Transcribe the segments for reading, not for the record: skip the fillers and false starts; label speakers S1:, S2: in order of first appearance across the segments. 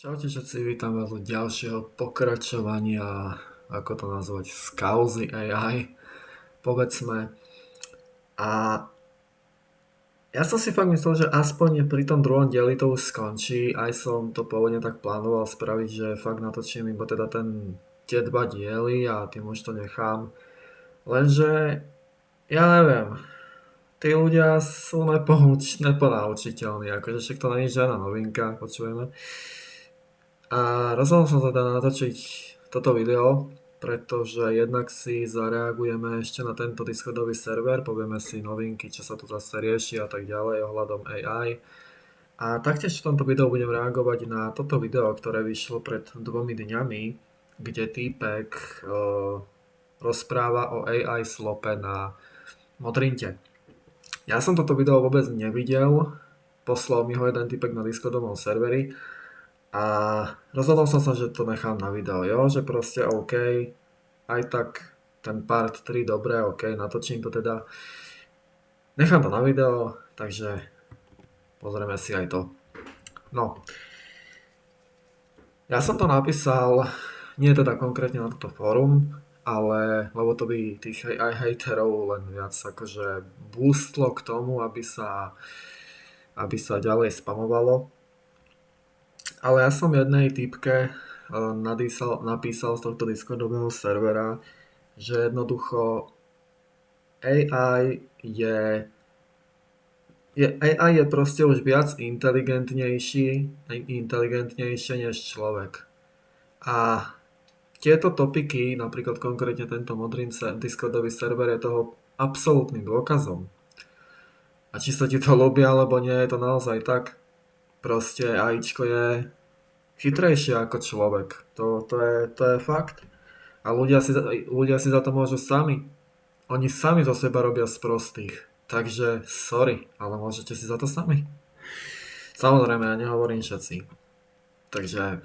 S1: Čaute všetci, vítam vás u ďalšieho pokračovania, ako to nazvať, z kauzy AI, povedzme. A ja som si fakt myslel, že aspoň pri tom druhom dieli to už skončí, aj som to pôvodne tak plánoval spraviť, že fakt natočím iba teda tie dva diely a tým už to nechám. Lenže, ja neviem, tí ľudia sú neponaučiteľní, akože však to nie je žiadna novinka, počujeme. A rozhodol som sa teda natočiť toto video, pretože jednak si zareagujeme ešte na tento Discordový server, povieme si novinky, čo sa tu zase rieši a tak ďalej ohľadom AI. A taktiež v tomto videu budem reagovať na toto video, ktoré vyšlo pred 2 dňami, kde týpek rozpráva o AI slope na Modrinte. Ja som toto video vôbec nevidel, poslal mi ho jeden typek na Discordovom serveri a rozhodol som sa, že to nechám na video, jo, že proste OK, aj tak ten part 3 dobre, OK, natočím to teda, nechám to na video, takže pozrieme si aj to. No, ja som to napísal, nie teda konkrétne na toto fórum, ale lebo to by tých aj hejterov len viac akože boostlo k tomu, aby sa ďalej spamovalo. Ale ja som jednej typke napísal z tohto Discordového servera, že jednoducho AI je proste už viac inteligentnejšie než človek. A tieto topiky, napríklad konkrétne tento Modrince Discordový server je toho absolútnym dôkazom. A či sa ti to ľúbi alebo nie, je to naozaj tak. Proste AIčko je chytrejšie ako človek. To je fakt. A ľudia si za to môžu sami. Oni sami zo seba robia sprostých. Takže sorry, ale môžete si za to sami. Samozrejme, ja nehovorím všetci. Takže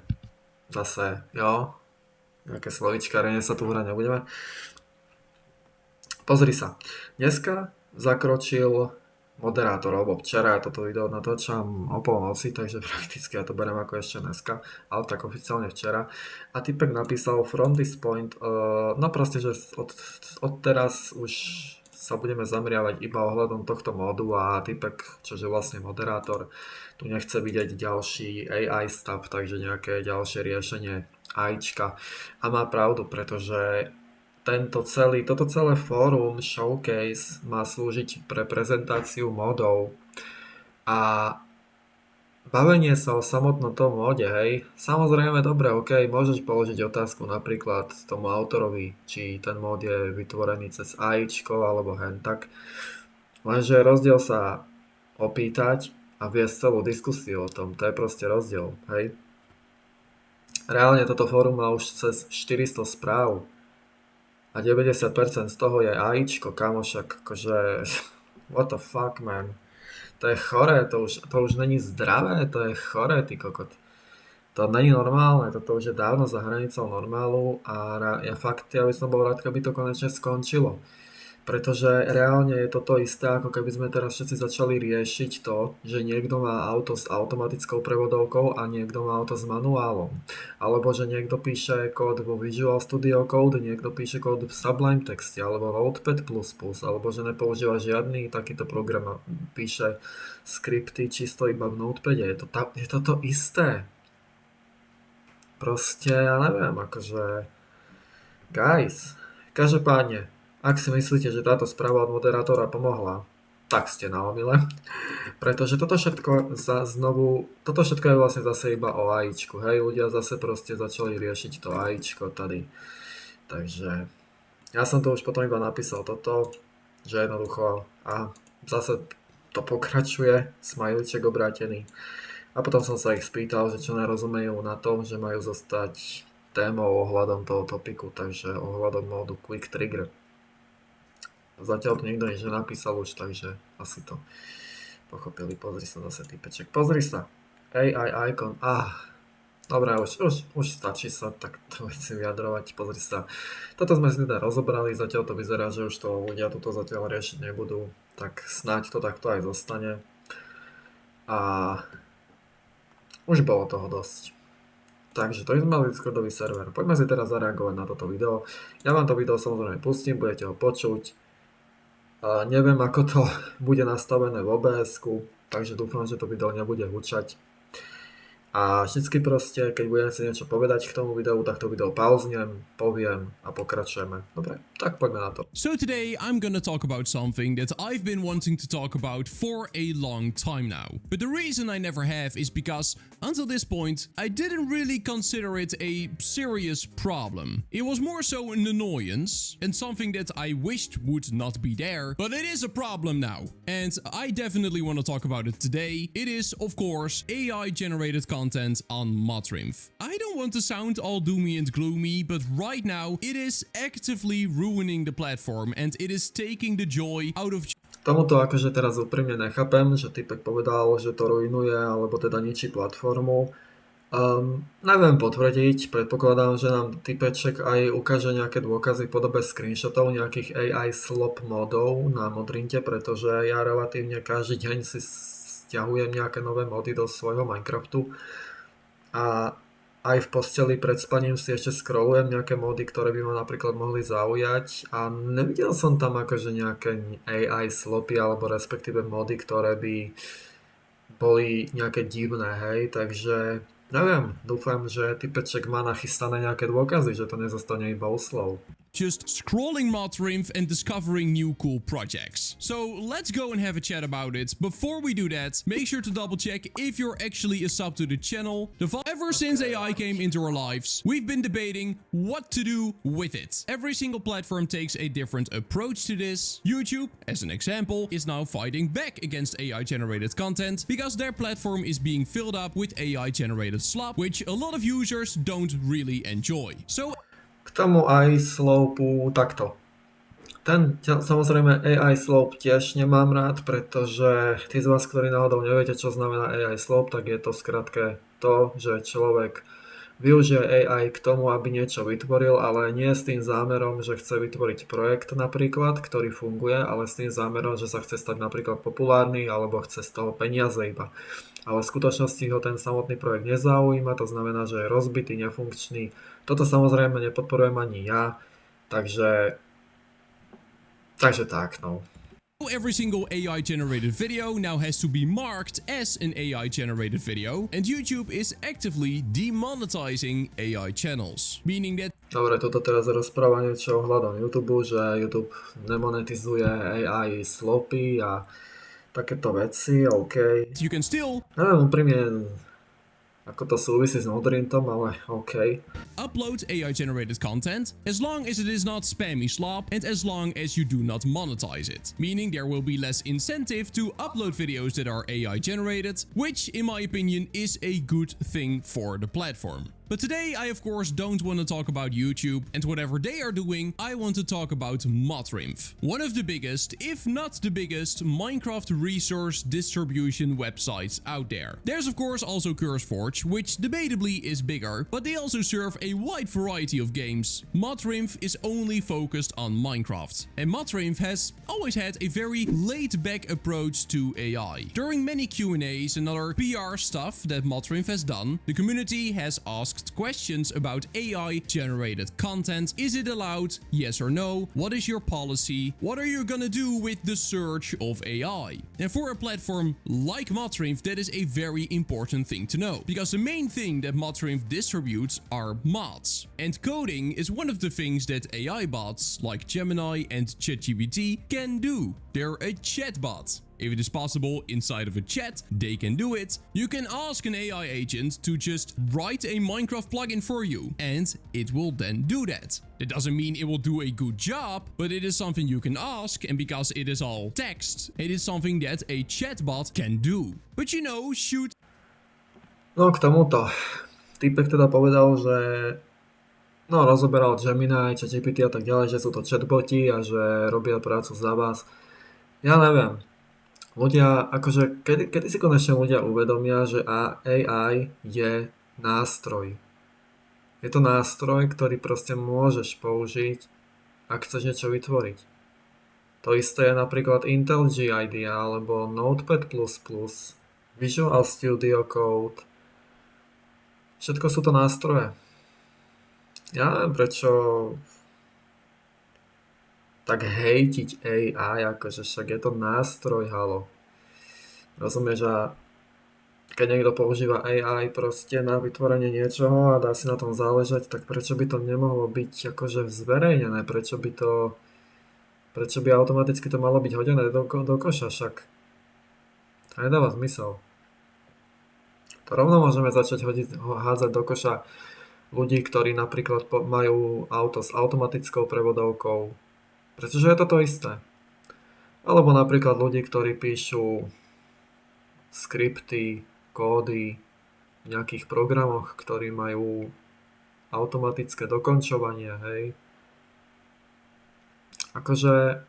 S1: zase, jo, nejaké slovičkárenie sa tu hrať nebudeme. Pozri sa. Dneska zakročil moderátor, alebo včera, ja toto video natáčam o polnoci, takže prakticky ja to beriem ako ešte dneska, ale tak oficiálne včera. A typek napísal from this point, no proste, že od teraz už sa budeme zameriavať iba ohľadom tohto módu a typek, čože vlastne moderátor, tu nechce vidieť ďalší AI stav, takže nejaké ďalšie riešenie AIčka. A má pravdu, pretože toto celé fórum, showcase, má slúžiť pre prezentáciu modov a bavenie sa o samotnom tom móde, hej. Samozrejme, dobre, OK, môžeš položiť otázku napríklad tomu autorovi, či ten mód je vytvorený cez AIčko alebo hentak. Lenže je rozdiel sa opýtať a viesť celú diskusiu o tom, to je proste rozdiel, hej. Reálne toto fórum má už cez 400 správ. A 90% z toho je AIčko, kamošak, akože, what the fuck, man. To je choré, to už není zdravé, to je choré, ty kokot. To není normálne, toto už je dávno za hranicou normálu a ja by som bol rád, keby to konečne skončilo. Pretože reálne je toto isté, ako keby sme teraz všetci začali riešiť to, že niekto má auto s automatickou prevodovkou a niekto má auto s manuálom. Alebo že niekto píše kód vo Visual Studio Code, niekto píše kód v Sublime Texte alebo Notepad++, alebo že nepoužíva žiadny takýto program a píše skripty čisto iba v Notepade. Je to to isté. Proste, ja neviem, akože... Guys, každopádne, ak si myslíte, že táto správa od moderátora pomohla, tak ste na omyle. Pretože toto všetko je vlastne zase iba o AIčku. Hej, ľudia zase proste začali riešiť to AIčko tady. Takže ja som to už potom iba napísal toto, že jednoducho a zase to pokračuje, smajliček obrátený. A potom som sa ich spýtal, že čo nerozumejú na tom, že majú zostať témou ohľadom toho topiku, takže ohľadom módu Quick Trigger. Zatiaľ to nikto nič nenapísal už, takže asi to pochopili. Pozri sa zase typeček. Pozri sa. AI icon. Dobre, už stačí sa takto veci vyjadrovať. Pozri sa. Toto sme si teda rozobrali. Zatiaľ to vyzerá, že už to ľudia toto zatiaľ riešiť nebudú. Tak snáď to takto aj zostane. A už bolo toho dosť. Takže to sme mali Discordový server. Poďme si teraz zareagovať na toto video. Ja vám to video samozrejme pustím, budete ho počuť. Neviem, ako to bude nastavené v OBS-ku, takže dúfam, že to video nebude hučať. A vždycky proste, keď budem si niečo povedať k tomu videu, tak to video pauznem, poviem a pokračujeme. Dobre, tak poďme na to.
S2: So today I'm gonna talk about something that I've been wanting to talk about for a long time now. But the reason I never have is because until this point I didn't really consider it a serious problem. It was more so an annoyance and something that I wished would not be there, but it is a problem now. And I definitely want to talk about it today. It is, of course, AI generated content on Motrimph. I don't want to sound all doomy and gloomy, but right now it is actively ruining the platform and it is taking the joy out of...
S1: Tomuto akože teraz úprimne nechápem, že typek povedal, že to ruinuje alebo teda ničí platformu. Neviem potvrdiť, predpokladám, že nám typeček aj ukáže nejaké dôkazy v podobe screenshotov nejakých AI slop modov na Modrinte, pretože ja relatívne každý deň si stiahujem nejaké nové mody do svojho Minecraftu a aj v posteli pred spaním si ešte scrollujem nejaké mody, ktoré by ma napríklad mohli zaujať a nevidel som tam akože nejaké AI slopy alebo respektíve mody, ktoré by boli nejaké divné, hej, takže neviem, dúfam, že typeček má nachystané nejaké dôkazy, že to nezostane iba u slov.
S2: Just scrolling Motrimph and discovering new cool projects. So let's go and have a chat about it. Before we do that, make sure to double check if you're actually a sub to the channel. Ever since AI came into our lives, we've been debating what to do with it. Every single platform takes a different approach to this. YouTube, as an example, is now fighting back against AI generated content because their platform is being filled up with AI generated slop, which a lot of users don't really enjoy. So
S1: k tomu AI slopu takto. Samozrejme AI slope tiež nemám rád, pretože tí z vás, ktorí náhodou neviete, čo znamená AI slope, tak je to skratke to, že človek využije AI k tomu, aby niečo vytvoril, ale nie s tým zámerom, že chce vytvoriť projekt napríklad, ktorý funguje, ale s tým zámerom, že sa chce stať napríklad populárny alebo chce z toho peniaze iba. Ale v skutočnosti ho ten samotný projekt nezaujíma, to znamená, že je rozbitý, nefunkčný. Toto samozrejme nepodporujem ani ja, takže tak, no.
S2: Every single AI generated video now has to be marked as an AI generated video, and YouTube is actively demonetizing AI channels, meaning that...
S1: Dobre, toto teraz rozpráva niečo ohľadom YouTube, že YouTube nemonetizuje AI slopy a takéto veci, OK.
S2: You can still...
S1: Neviem úprimne, ako to súvisí s Modrintom, ale OK.
S2: Upload AI generated content as long as it is not spammy slop and as long as you do not monetize it. Meaning there will be less incentive to upload videos that are AI generated, which in my opinion is a good thing for the platform. But today I of course don't want to talk about YouTube and whatever they are doing, I want to talk about Motrimph. One of the biggest, if not the biggest, Minecraft resource distribution websites out there. There's of course also CurseForge, which debatably is bigger, but they also serve a wide variety of games. Motrimph is only focused on Minecraft, and Motrimph has always had a very laid-back approach to AI. During many Q&As and other PR stuff that Motrimph has done, the community has asked questions about AI generated content. Is it allowed? Yes or no? What is your policy? What are you gonna do with the search of AI? And for a platform like Motrimph, that is a very important thing to know, because the main thing that Motrimph distributes are mods. And coding is one of the things that AI bots like Gemini and ChatGPT can do. They're a chatbot. If it is possible inside of a chat, they can do it. You can ask an AI agent to just write a Minecraft plugin for you, and it will then do that. That doesn't mean it will do a good job, but it is something you can ask, and because it is all text, it is something that a chatbot can do. But you know, shoot.
S1: No k tomuto. Typek teda povedal, že rozoberal Gemini, ChatGPT a tak ďalej, že sú to chatboti a že robia prácu za vás. Ja neviem. Ľudia, akože, kedy si konečne ľudia uvedomia, že AI je nástroj. Je to nástroj, ktorý proste môžeš použiť, ak chceš niečo vytvoriť. To isté je napríklad IntelliJ IDEA alebo Notepad++, Visual Studio Code. Všetko sú to nástroje. Ja neviem, prečo tak hejtiť AI, akože však je to nástroj, halo. Rozumieš, a keď niekto používa AI proste na vytvorenie niečoho a dá si na tom záležať, tak prečo by to nemohlo byť akože zverejnené? Prečo by automaticky to malo byť hodené do koša? Však to nedáva zmysel. To rovno môžeme začať hádzať do koša ľudí, ktorí napríklad majú auto s automatickou prevodovkou, pretože je to to isté. Alebo napríklad ľudí, ktorí píšu skripty, kódy v nejakých programoch, ktorí majú automatické dokončovanie, hej. Akože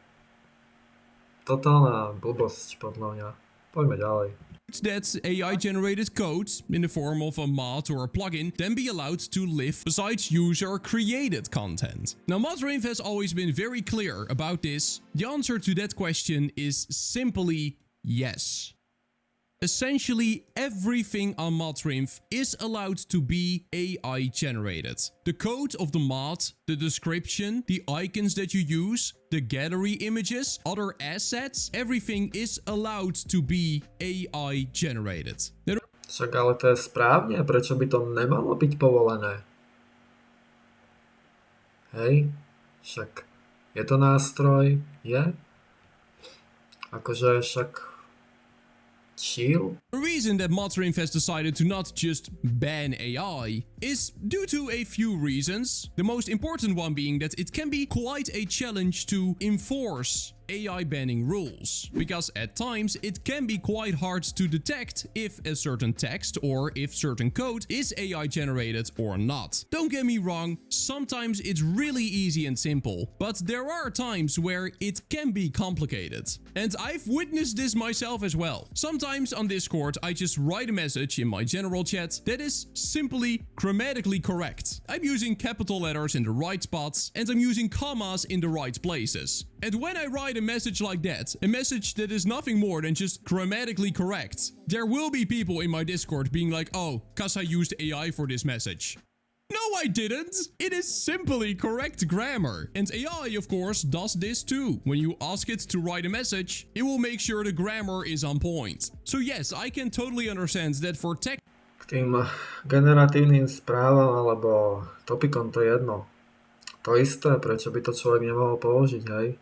S1: totálna blbosť podľa mňa. Poďme ďalej.
S2: That AI generated code in the form of a mod or a plugin then be allowed to live besides user created content. Now Modrinf has always been very clear about this. The answer to that question is simply yes. Essentially, everything on Modrinf is allowed to be AI generated. The code of the mod, the description, the icons that you use, the gallery images, other assets, everything is allowed to be AI generated.
S1: Však ale to je správne, prečo by to nemalo byť povolené? Hej, však je to nástroj, je? Akože však chill.
S2: The reason that Modrinf has decided to not just ban AI is due to a few reasons. The most important one being that it can be quite a challenge to enforce AI banning rules, because at times it can be quite hard to detect if a certain text or if certain code is AI generated or not. Don't get me wrong, sometimes it's really easy and simple, but there are times where it can be complicated. And I've witnessed this myself as well. Sometimes on Discord I just write a message in my general chat that is simply grammatically correct. I'm using capital letters in the right spots and I'm using commas in the right places. And when I write a message like that, a message that is nothing more than just grammatically correct, there will be people in my Discord being like, oh, cause I used AI for this message. No, I didn't! It is simply correct grammar. And AI, of course, does this too. When you ask it to write a message, it will make sure the grammar is on point. So yes, I can totally understand that for tech...
S1: K tým generatívnym správam alebo topicom to je jedno. To isté, prečo by to človek nemohol použiť, hej?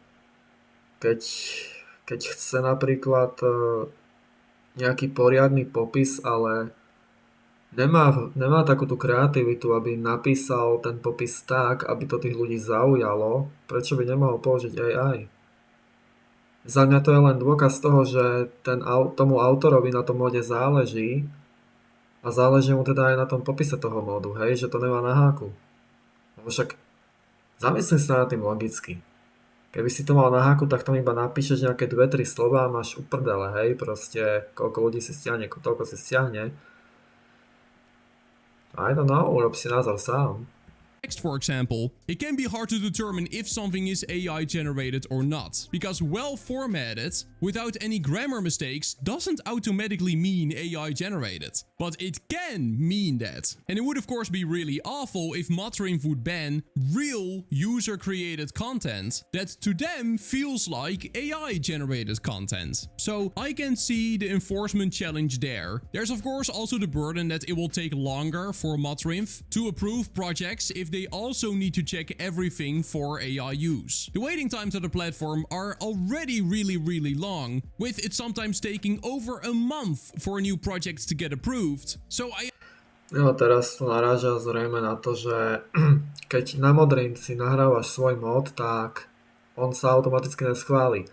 S1: Keď chce napríklad nejaký poriadny popis, ale nemá takú tú kreativitu, aby napísal ten popis tak, aby to tých ľudí zaujalo, prečo by nemohol použiť AI? Za mňa to je len dôkaz toho, že tomu autorovi na tom móde záleží a záleží mu teda aj na tom popise toho módu, hej, že to nemá na háku. Lebo však zamyslím sa nad tým logicky. Keby si to mal na háku, tak tam iba napíšeš nejaké 2-3 slova a máš uprdele, hej, proste koľko ľudí si stiahne, toľko si stiahne. I don't know, urob si názor sám.
S2: Text, for example, it can be hard to determine if something is AI generated or not, because well formatted, without any grammar mistakes, doesn't automatically mean AI generated. But it can mean that. And it would of course be really awful if Modrinf would ban real user-created content that to them feels like AI-generated content. So I can see the enforcement challenge there. There's of course also the burden that it will take longer for Modrinf to approve projects if they also need to check everything for AI use. The waiting times on the platform are already really long, with it sometimes taking over a month for new projects to get approved. So
S1: No teraz to naráža zrejme na to, že keď na Modrin si nahrávaš svoj mod, tak on sa automaticky neschváli.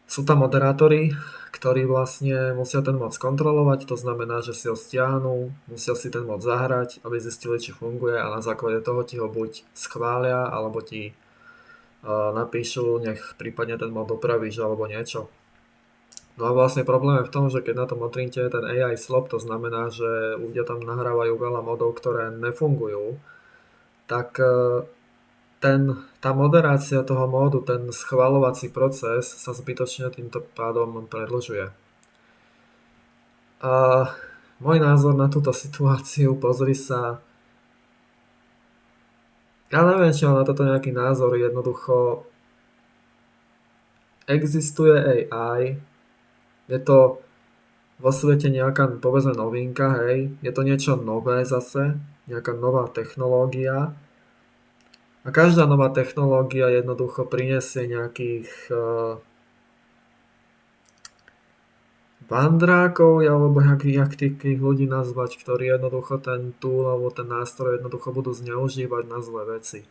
S1: Sú tam moderátori, ktorí vlastne musia ten mod skontrolovať, to znamená, že si ho stiahnu, musia si ten mod zahrať, aby zistili, či funguje, a na základe toho ti ho buď schvália, alebo ti napíšu, nech prípadne ten mod opravíš alebo niečo. No a vlastne problém je v tom, že keď na tom Modrinte je ten AI slop, to znamená, že ľudia tam nahrávajú veľa modov, ktoré nefungujú, tak tá moderácia toho módu, ten schvaľovací proces sa zbytočne týmto pádom predĺžuje. A môj názor na túto situáciu, pozri sa, ja neviem, či mám na toto nejaký názor, jednoducho existuje AI, je to vo svete nejaká, povedzme, novinka, hej, je to niečo nové zase, nejaká nová technológia a každá nová technológia jednoducho prinesie nejakých vandrákov, alebo jak tých ľudí nazvať, ktorí jednoducho ten tool alebo ten nástroj jednoducho budú zneužívať na zlé veci.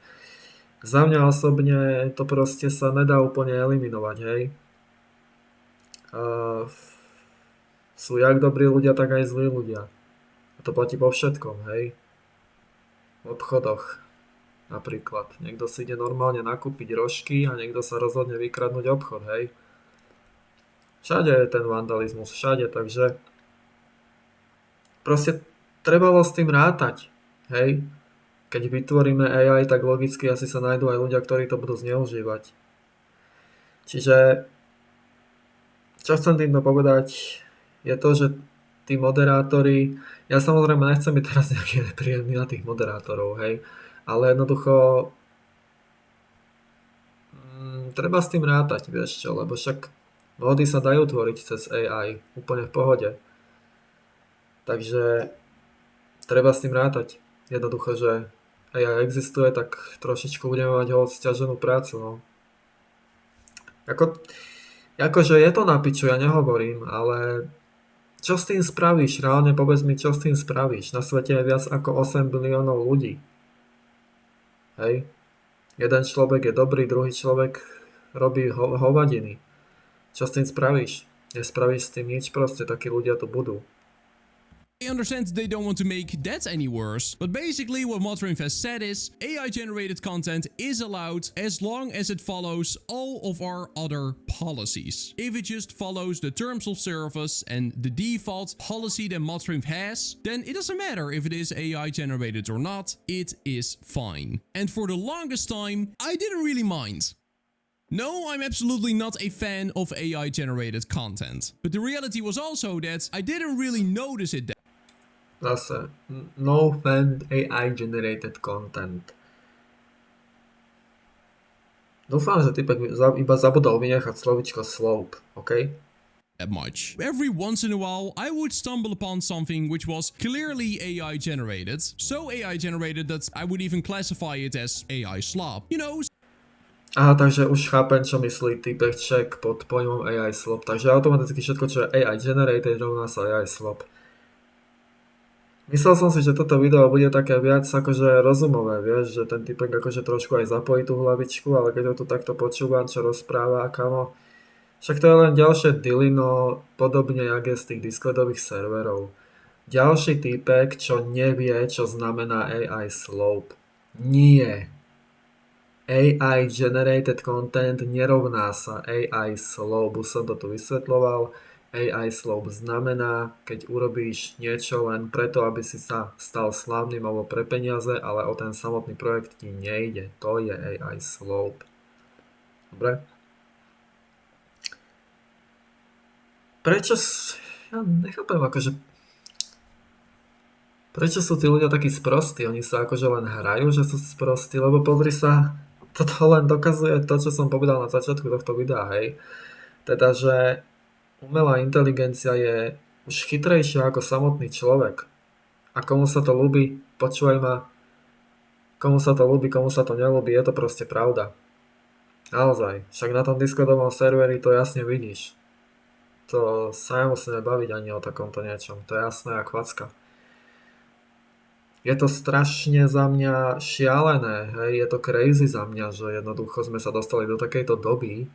S1: Za mňa osobne to proste sa nedá úplne eliminovať, hej. Sú jak dobrí ľudia, tak aj zlí ľudia. A to platí vo všetkom, hej. V obchodoch napríklad. Niekto si ide normálne nakúpiť rožky a niekto sa rozhodne vykradnúť obchod, hej. Všade je ten vandalizmus, všade, takže proste trebalo s tým rátať, hej. Keď vytvoríme AI, tak logicky asi sa nájdú aj ľudia, ktorí to budú zneužívať. Čiže čo chcem týmto povedať, je to, že tí moderátori, ja samozrejme nechcem byť teraz nejaký nepríjemný na tých moderátorov, hej, ale jednoducho treba s tým rátať, vieš čo, lebo však módy sa dajú tvoriť cez AI, úplne v pohode. Takže treba s tým rátať. Jednoducho, že AI existuje, tak trošičku budeme mať ho sťaženú prácu, no. Akože je to na piču, ja nehovorím, ale čo s tým spravíš? Reálne povedz mi, čo s tým spravíš? Na svete je viac ako 8 biliónov ľudí. Hej? Jeden človek je dobrý, druhý človek robí hovadiny. Čo s tým spravíš? Nespravíš s tým nič, proste takí ľudia tu budú.
S2: I understand they don't want to make that any worse, but basically what Mothrinf has said is AI-generated content is allowed as long as it follows all of our other policies. If it just follows the terms of service and the default policy that Mothrinf has, then it doesn't matter if it is AI-generated or not, it is fine. And for the longest time, I didn't really mind. No, I'm absolutely not a fan of AI-generated content, but the reality was also that I didn't really notice it that
S1: Zase, no fan AI generated content. Dúfam, že typek iba zabudol vynechať slovičko slope, OK?
S2: much. Every once in a while, I would stumble upon something which was clearly AI generated. So AI generated that I would even classify it as AI slop. You know,
S1: Aha, takže už chápem, čo myslí typeček pod pojmom AI slop. Takže automaticky všetko, čo je AI generated, rovná sa AI slop. Myslel som si, že toto video bude také viac akože rozumové, vieš, že ten typek akože trošku aj zapojí tú hlavičku, ale keď ho tu takto počúvam, čo rozpráva, kamo, však to je len ďalšie dilino, podobne jak je z tých Discordových serverov. Ďalší typek, čo nevie, čo znamená AI slope. Nie. AI generated content nerovná sa AI slope. Už som to tu vysvetľoval. AI slope znamená, keď urobíš niečo len preto, aby si sa stal slávnym alebo pre peniaze, ale o ten samotný projekt ti nejde. To je AI slope. Dobre? Prečo... Ja nechápem, akože... Prečo sú tí ľudia takí sprostí? Oni sa akože len hrajú, že sú sprostí, lebo pozri sa, toto len dokazuje to, čo som povedal na začiatku tohto videa, hej. Teda, že umelá inteligencia je už chytrejšia ako samotný človek. A komu sa to ľúbi, počúvaj ma, komu sa to ľúbi, komu sa to neľúbi, je to proste pravda. Naozaj, však na tom Discordovom serveri to jasne vidíš. To sa nemusíme baviť ani o takomto niečom, to je jasné jak facka. Je to strašne za mňa šialené, hej, je to crazy za mňa, že jednoducho sme sa dostali do takejto doby,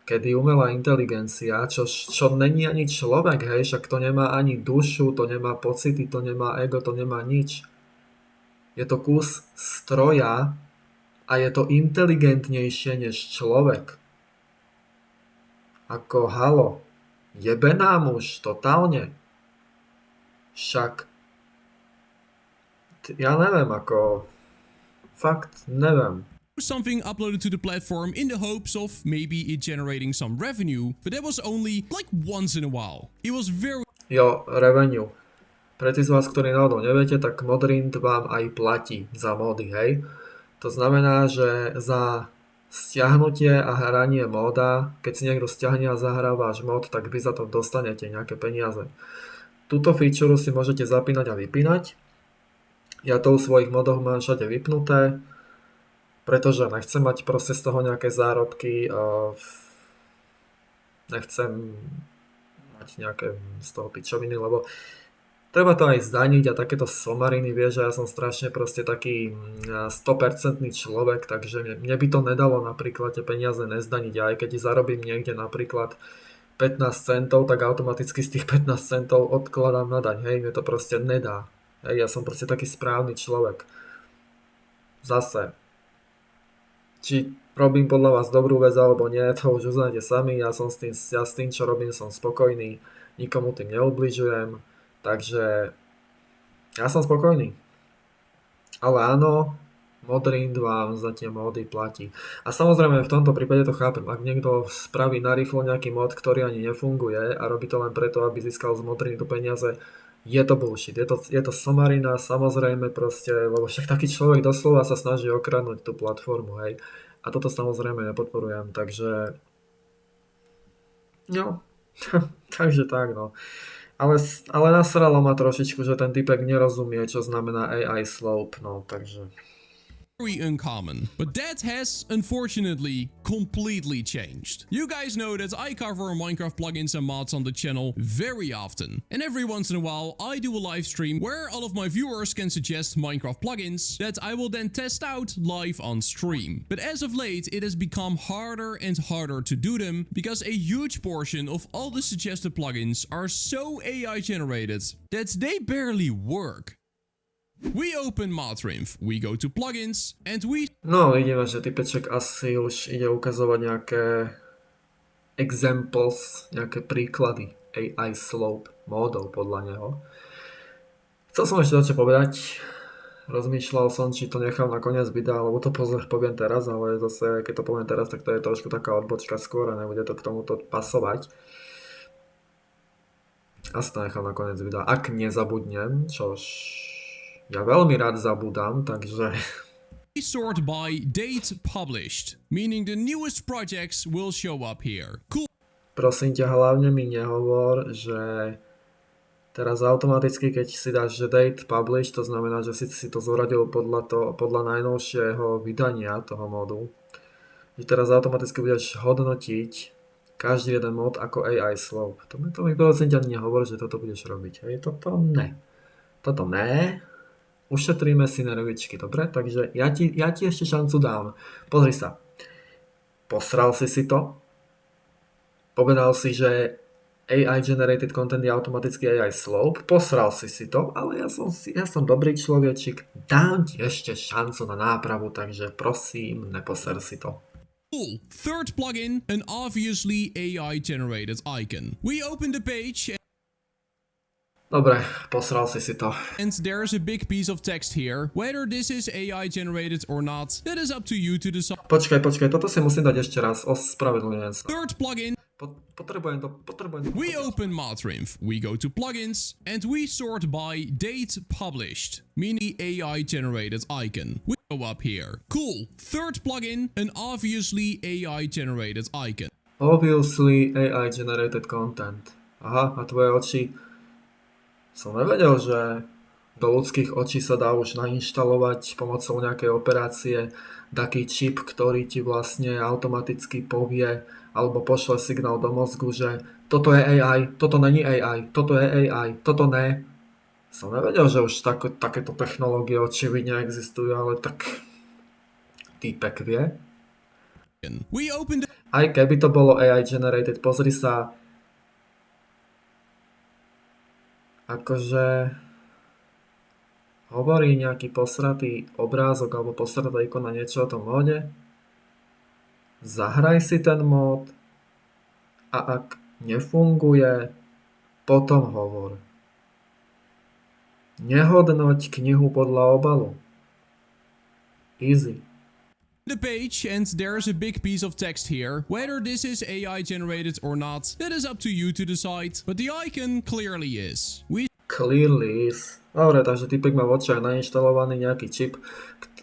S1: kedy umelá inteligencia, čo není ani človek, hej, však to nemá ani dušu, to nemá pocity, to nemá ego, to nemá nič. Je to kus stroja a je to inteligentnejšie než človek. Ako halo, jebe nám už, totálne. Však, ja neviem, ako, fakt neviem.
S2: something uploaded to the platform in the hopes of maybe it generating some revenue, but that was only like once in a while. It was very
S1: Jo, revenue. Pre tí z vás, ktorí náhodou neviete, tak Modrind vám aj platí za mody, hej. To znamená, že za stiahnutie a hranie moda, keď si niekto stiahne a zahrá váš mod, tak vy za to dostanete nejaké peniaze. Túto feature si môžete zapínať a vypínať. Ja to u svojich modov mám všade vypnuté, pretože nechcem mať proste z toho nejaké zárobky, nechcem mať nejaké z toho pičoviny, lebo treba to aj zdaniť a takéto somariny, vieš, že ja som strašne proste taký 100% človek, takže mne by to nedalo napríklad tie peniaze nezdaniť. A aj keď zarobím niekde napríklad 15 centov, tak automaticky z tých 15 centov odkladám na daň, hej, mne to proste nedá. Hej, ja som proste taký správny človek. Zase, či robím podľa vás dobrú vec alebo nie, to už uznáte sami, ja s tým, čo robím, som spokojný, nikomu tým neubližujem. Takže ja som spokojný. Ale áno, Modrind vám za tie módy platí. A samozrejme v tomto prípade to chápem. Ak niekto spraví narýchlo nejaký mod, ktorý ani nefunguje a robí to len preto, aby získal z Modrindu peniaze, je to bullshit. Je to somarina, samozrejme proste, lebo však taký človek doslova sa snaží okradnúť tú platformu, hej. A toto samozrejme nepodporujem, takže no, takže tak, no. Ale nasralo ma trošičku, že ten typek nerozumie, čo znamená AI slope, no, takže...
S2: Very uncommon, but that has unfortunately completely changed. You guys know that I cover Minecraft plugins and mods on the channel very often, and every once in a while I do a live stream where all of my viewers can suggest Minecraft plugins that I will then test out live on stream. But as of late it has become harder and harder to do them because a huge portion of all the suggested plugins are so AI generated that they barely work. We open Modrinf, we go to plugins, and we...
S1: No, vidíme, že typeček asi už ide ukazovať nejaké examples, nejaké príklady AI slope módov podľa neho. Chcel som ešte niečo povedať. Rozmýšľal som, či to nechám na koniec videa, alebo to poviem teraz, ale zase, keď to poviem teraz, tak to je trošku taká odbočka skôr a nebude to k tomuto pasovať. Asi to nechám na koniec videa, ak nezabudnem, čož... Ja veľmi rád zabudám, takže...
S2: We sort by date published, meaning the newest projects will show up here. Cool.
S1: Prosím ťa, hlavne mi nehovor, že teraz automaticky, keď si dáš, že date publish, to znamená, že si to zoradil podľa najnovšieho vydania toho modu. Že teraz automaticky budeš hodnotiť každý jeden mod ako AI slope. To mi prosím ťa nehovor, že toto budeš robiť. Hej, toto ne. Toto ne. Ušetríme si nervičky, dobre? Takže ja ti ešte šancu dám. Pozri sa. Posral si to. Povedal si, že AI generated content je automaticky AI slope. Posral si to, ale ja som dobrý človečik. Dám ti ešte šancu na nápravu, takže prosím, neposer si to.
S2: Cool. Third plugin, an obviously AI generated icon. We open the page.
S1: Dobre, posral si to.
S2: And there's a big piece of text here. Whether this is AI generated or not, that is up to you to decide.
S1: Počkaj, toto si musím dať ešte raz. Ospravedlňujem sa.
S2: Third plugin.
S1: Potrebujem to.
S2: We open Modrinf, we go to plugins, and we sort by date published, meaning AI generated icon. We go up here. Cool. Third plugin, an obviously AI generated icon.
S1: Obviously AI generated content. Aha, a tvoje oči... Som nevedel, že do ľudských očí sa dá už nainštalovať pomocou nejakej operácie taký čip, ktorý ti vlastne automaticky povie alebo pošle signál do mozgu, že toto je AI, toto není AI, toto je AI, toto ne. Som nevedel, že už takéto technológie očividne existujú, ale tak týpek vie. Aj keby to bolo AI generated, pozri sa, akože hovorí nejaký posratý obrázok alebo posratá ikona niečo o tom móde. Zahraj si ten mód a ak nefunguje, potom hovor. Nehodnoť knihu podľa obalu. Easy.
S2: The page, and there's a big piece of text here. Whether this is AI generated or not, that is up to you to decide, but the icon clearly is.
S1: Clearly is. Dobre, takže typek má v očiach nainštalovaný nejaký čip,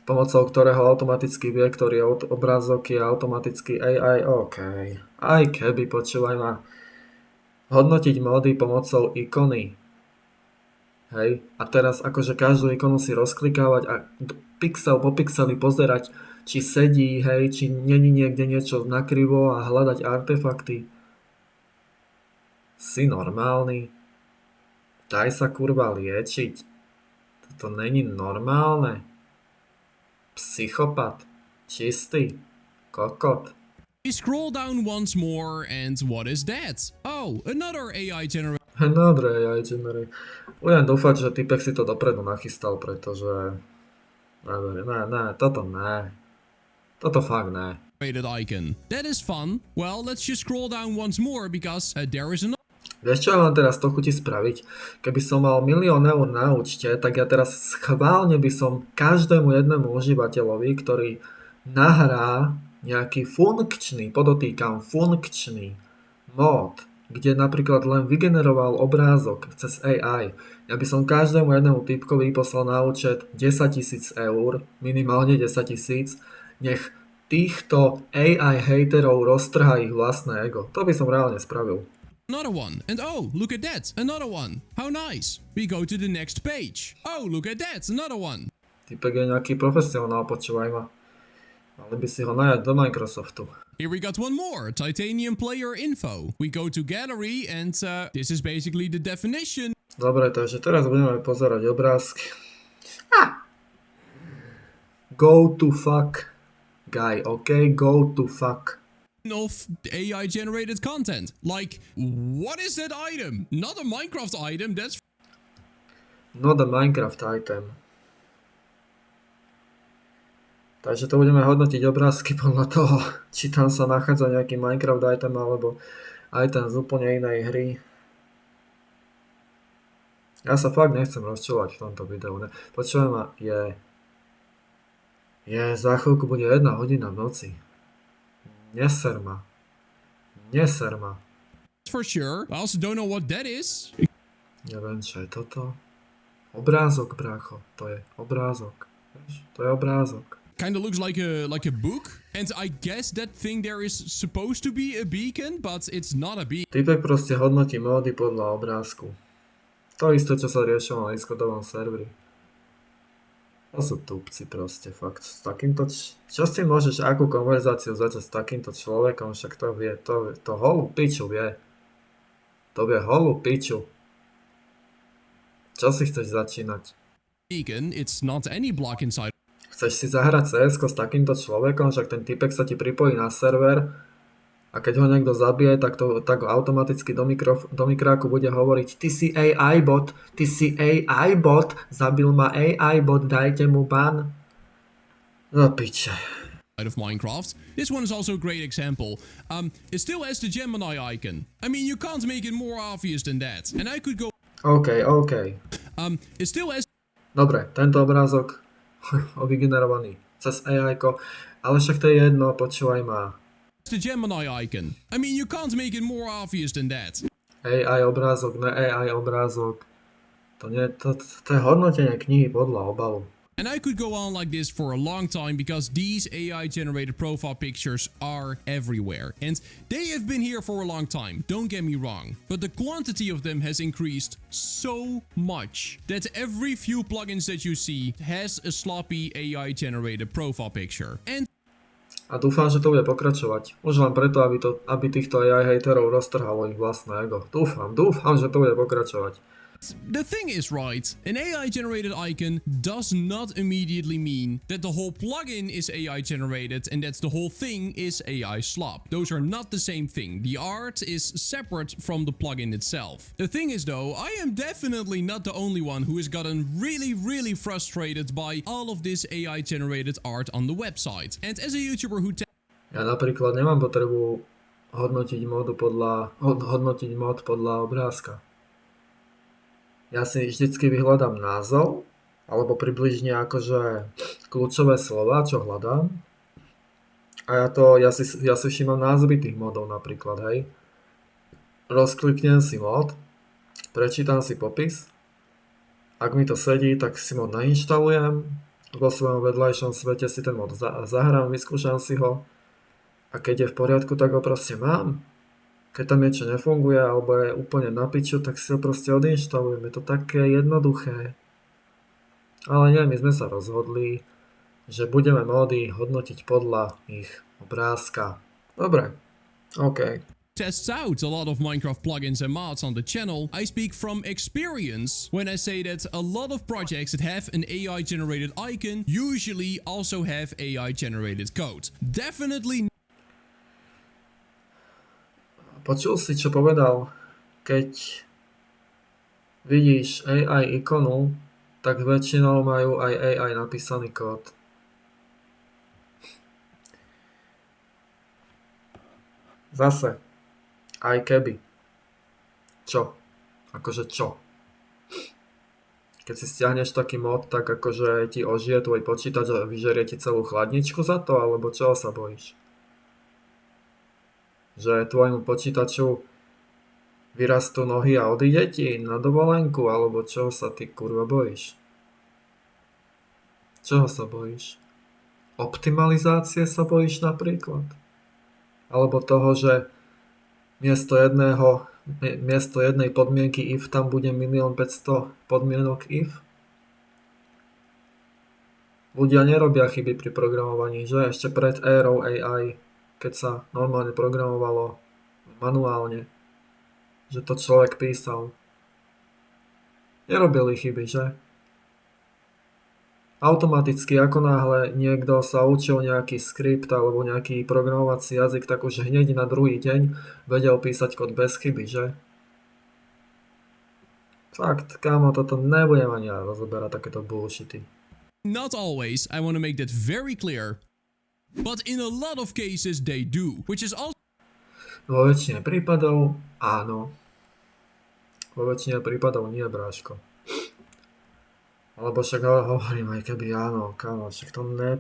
S1: pomocou ktorého automaticky vie, ktorý obrázok je automaticky AI. OK. Aj keby, počúvaj ma. Hodnotiť módy pomocou ikony. Hej. A teraz akože každú ikonu si rozklikávať a pixel po pixeli pozerať, či sedí, hej, či není niekde niečo nakrivo a hľadať artefakty. Si normálny? Daj sa kurva liečiť. Toto není normálne. Psychopat. Čistý. Kokot.
S2: We scroll down once more, and what is that? Oh, another AI generated.
S1: Dobre, ja budem dúfať, že typek si to dopredu nachystal, pretože... Toto fakt ne.
S2: Icon. That is fun. Well, let's just scroll down once more because there is another.
S1: Vieš, čo ja mám teraz to chuti spraviť? Keby som mal 1 000 000 eur na účte, tak ja teraz schválne by som každému jednému užívateľovi, ktorý nahrá nejaký funkčný, podotýkam funkčný mód, kde napríklad len vygeneroval obrázok cez AI, ja by som každému jednému typkovi poslal na účet 10 000 eur, minimálne 10 000, nech týchto AI hejterov roztrhá ich vlastné ego. To by som reálne spravil.
S2: Another one. And oh, look at that. Another one. How nice. We go to the next page. Oh, look at that. Another one.
S1: Typek je nejaký profesionál, počúvaj ma. Mali by si ho najať do Microsoftu.
S2: Here we got one more. Titanium player info. We go to gallery and this is basically the definition.
S1: Dobre, takže teraz budeme pozerať obrázky. Go to fuck, guy, okay? Go to fuck.
S2: Of AI generated content. Like, what is that item? Not a Minecraft item, that's
S1: Not a Minecraft item. Takže to budeme hodnotiť obrázky podľa toho, či tam sa nachádza nejaký Minecraft item alebo item z úplne inej hry. Ja sa fakt nechcem rozčúvať v tomto videu. Ne? Počujem ma, za chvíľku bude 1 hodina v noci. Neser ma.
S2: for sure. I also don't know what that is.
S1: Neviem, čo je toto. Obrázok, brácho. To je obrázok. Vieš? To je obrázok.
S2: Kind of looks like a book. And I guess that thing there is supposed to be a beacon, but it's not a beacon.
S1: Typek proste hodnotí módy podľa obrázku. To isté, čo sa riešilo na Discordovom serveri. To sú tupci proste, fakt. S takýmto... Čo si môžeš, akú konverzáciu začať s takýmto človekom, však to vie, to holú piču vie. To vie holú piču. Čo si chceš začínať?
S2: Beacon, it's not any block inside.
S1: Chceš si zahrať CS s takýmto človekom, však ten typek sa ti pripojí na server a keď ho niekto zabije, tak automaticky do mikráku bude hovoriť ty si AI bot, zabil ma AI bot, dajte mu ban. No piče.
S2: Of Minecraft. This one is also a great example. It still has the Gemini icon. I mean, you can't make it more obvious than that. And I could go...
S1: OK.
S2: It still has...
S1: Dobre, tento obrázok vygenerovaný cez AI-ko, ale však to je jedno, počúvaj ma.
S2: The Gemini icon. I mean, you can't make it more obvious than that.
S1: AI obrázok, ne AI obrázok. To je hodnotenie knihy podľa obalu.
S2: And I could go on like this for a long time because these AI generated profile pictures are everywhere. And they have been here for a long time, don't get me wrong. But the quantity of them has increased so much that every few plugins that you see has a sloppy AI generated profile picture. And
S1: a dúfam, že to bude pokračovať. Už len preto, aby týchto AI hejterov roztrhalo ich vlastné ego. Dúfam, že to bude pokračovať.
S2: the thing is, right, an AI generated icon does not immediately mean that the whole plugin is AI generated and that the whole thing is AI slop. Those are not the same thing. The art is separate from the plugin itself. The thing is though, I am definitely not the only one who has gotten really frustrated by all of this AI generated art on the website. And as a YouTuber who
S1: Ja napríklad nemám potrebu hodnotiť mód podľa obrázka. Ja si vždycky vyhľadám názov, alebo približne akože kľúčové slova, čo hľadám. A ja si všímam názvy tých módov napríklad, hej. Rozkliknem si mód, prečítam si popis Ak mi to sedí, tak si mod nainštalujem, vo svojom vedľajšom svete si ten mod zahrám, vyskúšam si ho a keď je v poriadku, tak ho proste mám. Keď tam niečo nefunguje alebo je úplne na piču, tak si ho proste odinštalujem. Je to také jednoduché. Ale nie, my sme sa rozhodli, že budeme módy hodnotiť podľa ich obrázka. Dobre, OK.
S2: Tests out a lot of Minecraft plugins and mods on the channel, I speak from experience when I say that a lot of projects that have an AI generated icon usually also have AI generated code. Definitely.
S1: Počul si, čo povedal? Keď vidíš AI ikonu, tak väčšinou majú aj AI napísaný kód. Zase, aj keby. Čo? Akože čo? Keď si stiahneš taký mod, tak akože ti ožije tvoj počítač a vyžerie ti celú chladničku za to, alebo čoho sa bojíš? Že tvojmu počítaču vyrastú nohy a odíde ti na dovolenku, alebo čoho sa ty kurva bojíš? Čoho sa bojíš? Optimalizácie sa bojíš napríklad? Alebo toho, že miesto jednej podmienky if tam bude 1 500 000 podmienok if? Ľudia nerobia chyby pri programovaní, že? Ešte pred érou AI, keď sa normálne programovalo manuálne, že to človek písal. Nerobili chyby, že? Automaticky, ako náhle niekto sa učil nejaký skript alebo nejaký programovací jazyk, tak už hneď na druhý deň vedel písať kód bez chyby, že? Fakt, kámo, toto nebudem ani ja rozoberať takéto bullshity.
S2: Not always, I want to make that very clear. But in a lot of cases they do, which is also
S1: Vo väčšine prípadov áno. Vo väčšine prípadov nie, bráško. Alebo však hovorím aj keby áno, kámo, však to ne...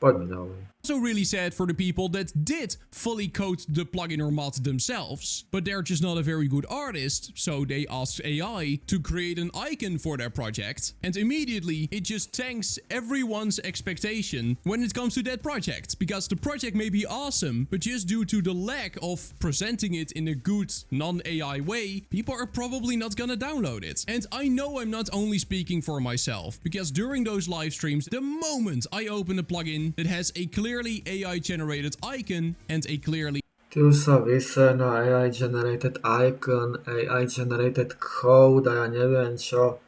S1: Poďme ďalej.
S2: really sad for the people that did fully code the plugin or mod themselves, but they're just not a very good artist, so they asked AI to create an icon for their project, and immediately it just tanks everyone's expectation when it comes to that project, because the project may be awesome, but just due to the lack of presenting it in a good non-AI way, people are probably not gonna download it. And I know I'm not only speaking for myself, because during those live streams, the moment I open a plugin that has a clearly AI generated icon and a clearly
S1: Tu sa vyse na AI generated icon, AI generated code a ja neviem čo.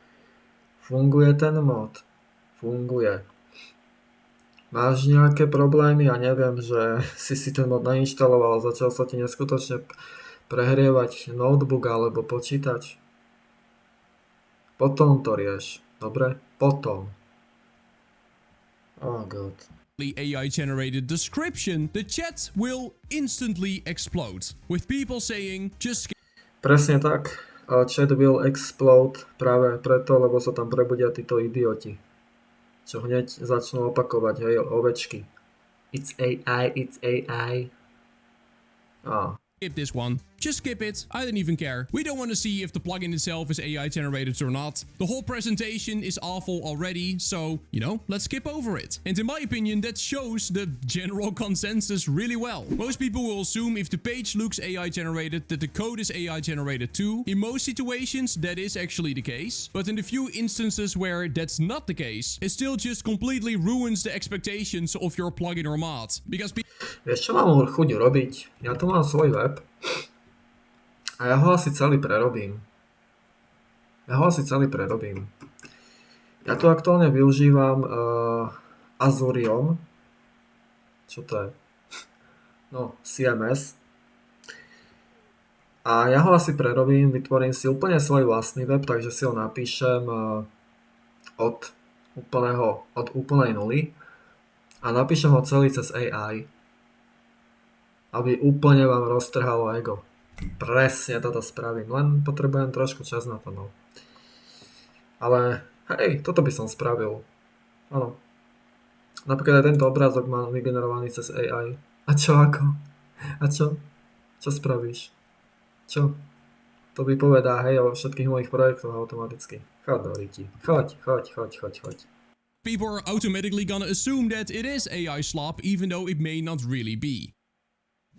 S1: Funguje ten mod? Funguje. Máš nejaké problémy? Ja neviem, že si ten mod nainštaloval, začal sa ti neskutočne prehrievať notebook alebo počítač. Potom to rieš. Dobre? Potom. Oh god.
S2: AI generated description, the chat will instantly explode with people saying just
S1: Presne tak. Chat will explode práve preto, lebo sa tam prebudia títo idioti. Čo hneď začnú opakovať, hej, ovečky. It's AI, it's AI.
S2: skip this one. Just skip it. I don't even care. We don't want to see if the plugin itself is AI generated or not. The whole presentation is awful already, so, you know, let's skip over it. And in my opinion, that shows the general consensus really well. Most people will assume if the page looks AI generated, that the code is AI generated too. In most situations, that is actually the case. But in the few instances where that's not the case, it still just completely ruins the expectations of your plugin or mod. Because
S1: Vieš, čo mám chuť robiť? Ja tu mám svoj web a ja ho asi celý prerobím. Ja tu aktuálne využívam Azurion. Čo to je? No, CMS. A ja ho asi prerobím, vytvorím si úplne svoj vlastný web, takže si ho napíšem od úplnej nuly a napíšem ho celý cez AI, aby úplne vám roztrhalo ego. Presne toto spravím, len potrebujem trošku čas na to, no. Ale hej, toto by som spravil. Áno. Napríklad aj tento obrázok mám vygenerovaný cez AI. A čo ako? A čo? Čo spravíš? Čo? to vypovedá, hej, o všetkých mojich projektoch automaticky. Choď do riti. Choď.
S2: people are automatically gonna assume that it is AI slop, even though it may not really be.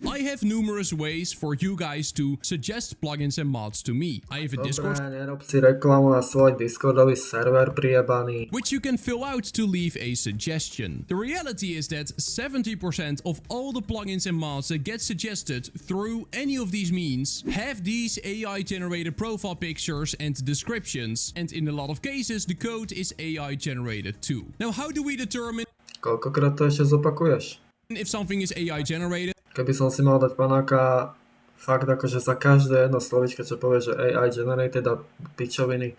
S2: I have numerous ways for you guys to suggest plugins and mods to me. I have a Discord
S1: Dobre, nerob si reklamu na svoj Discordový server priebaný.
S2: which you can fill out to leave a suggestion. The reality is that 70% of all the plugins and mods that get suggested through any of these means have these AI generated profile pictures and descriptions, and in a lot of cases the code is AI generated too. Now, how do we determine
S1: Koľkokrát to ešte zopakuješ?
S2: if something is AI generated?
S1: Keby som si mal dať panáka fakt akože za každé jedno slovičko, čo povie, že AI generated a pičoviny,